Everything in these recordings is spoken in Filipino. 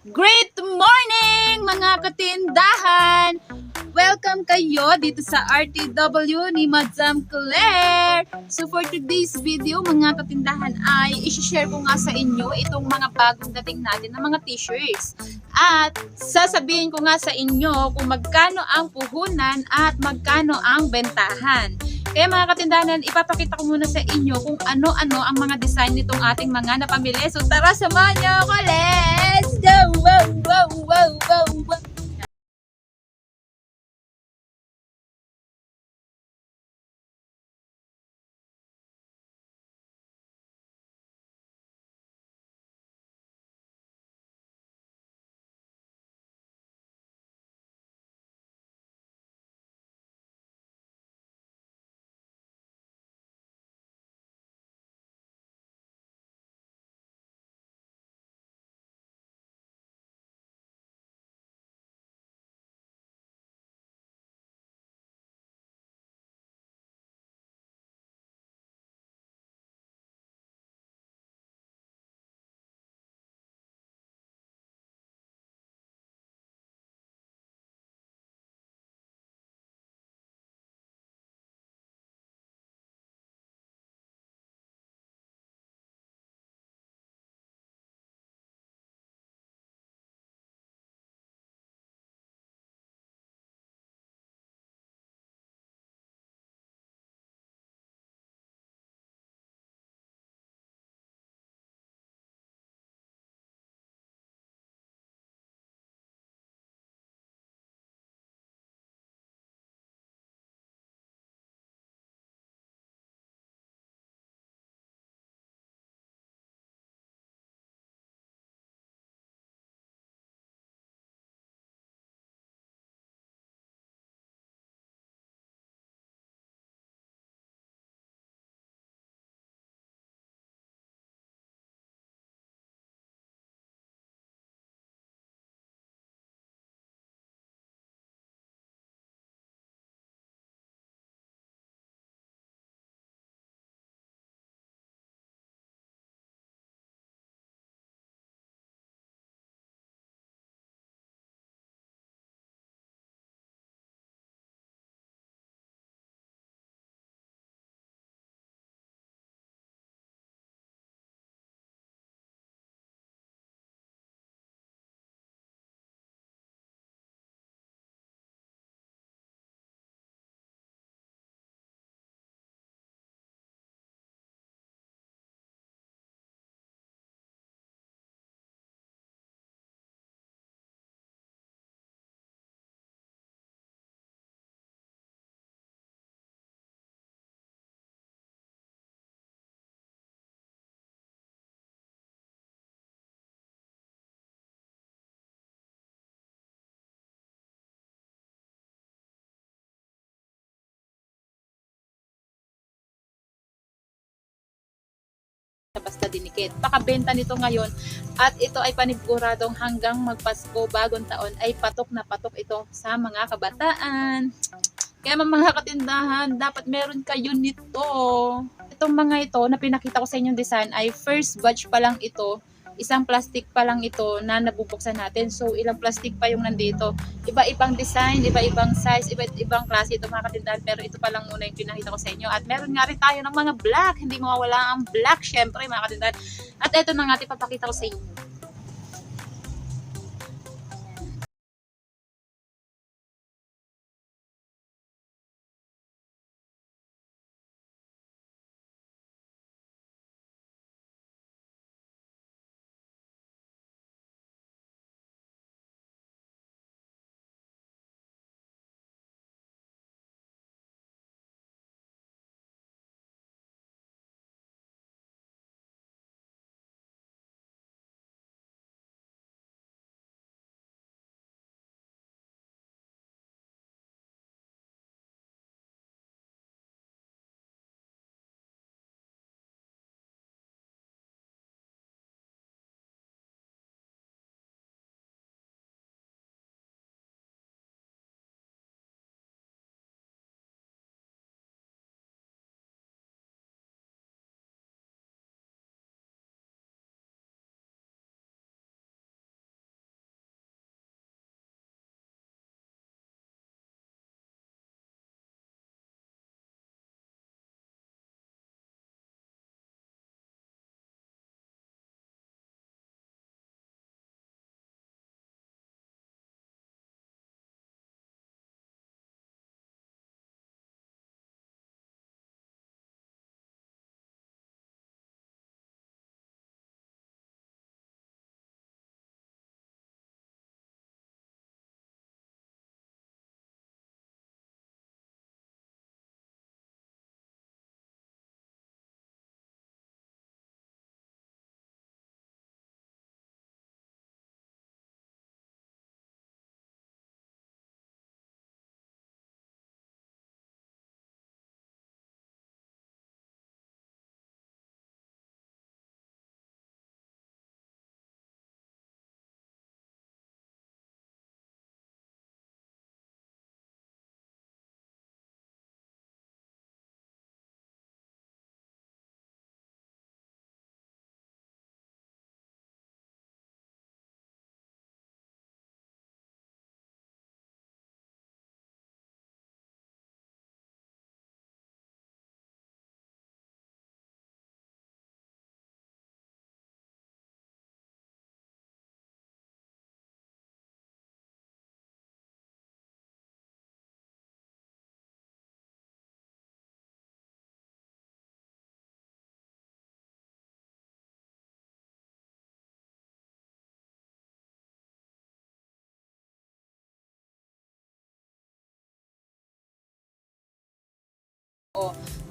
Great morning mga katindahan! Welcome kayo dito sa RTW ni Madam Claire. So for today's video mga katindahan ay i-share ko nga sa inyo itong mga bagong dating natin na mga t-shirts. At sasabihin ko nga sa inyo kung magkano ang puhunan at magkano ang bentahan. Kaya mga katindahan, ipapakita ko muna sa inyo kung ano-ano ang mga design nitong ating mga napamili. So tara, samahan niyo ako! Let's go! Wow, wow, wow, wow, wow. Basta dinikit. Pakabenta nito ngayon at ito ay paniguradong hanggang magpasko bagong taon ay patok na patok ito sa mga kabataan. Kaya mga katindahan, dapat meron kayo nito. Itong mga ito na pinakita ko sa inyong design ay first batch pa lang ito. Isang plastic pa lang ito na nabubuksan natin. So, ilang plastic pa yung nandito. Iba-ibang design, iba-ibang size, iba-ibang klase ito mga katindahan. Pero ito pa lang muna yung pinakita ko sa inyo. At meron nga rin tayo ng mga black. Hindi mawawala ang black, syempre mga katindahan. At ito na nga, ipapakita ko sa inyo.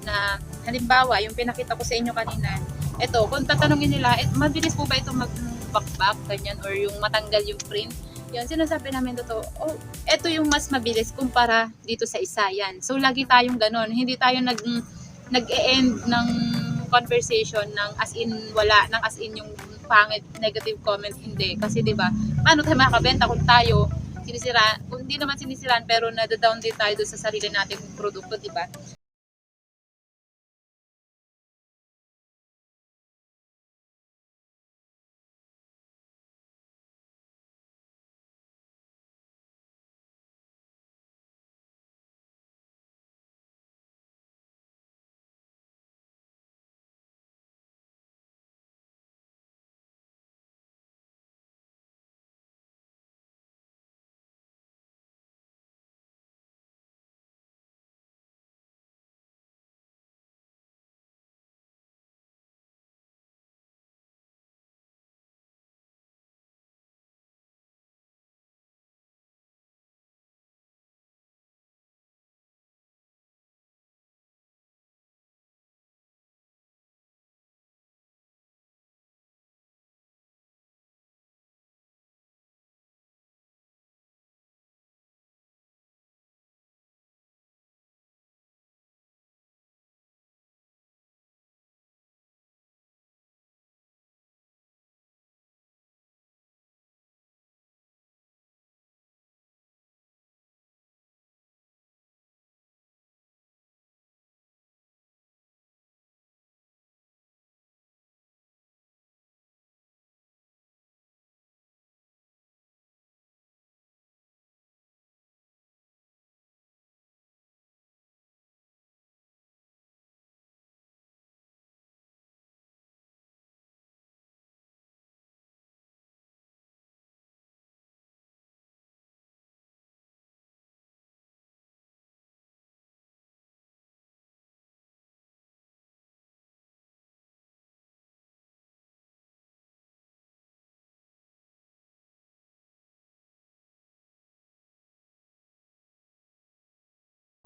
na halimbawa, yung pinakita ko sa inyo kanina, ito, kung tatanungin nila, mabilis po ba ito mag-back, ganyan, or yung matanggal yung print? Yun, sinasabi namin totoo, ito yung mas mabilis kumpara dito sa isa yan. So, lagi tayong ganon. Hindi tayo nag-e-end ng conversation ng as in wala, ng as in yung pangit, negative comment, hindi. Kasi 'di ba? Paano tayo makakabenta kung tayo sinisira, kung hindi naman sinisiraan pero nada-down din tayo doon sa sarili nating produkto, 'di ba?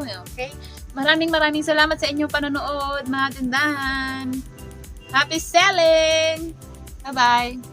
Okay? Maraming salamat sa inyong panonood, mga tindahan. Happy selling! Bye-bye!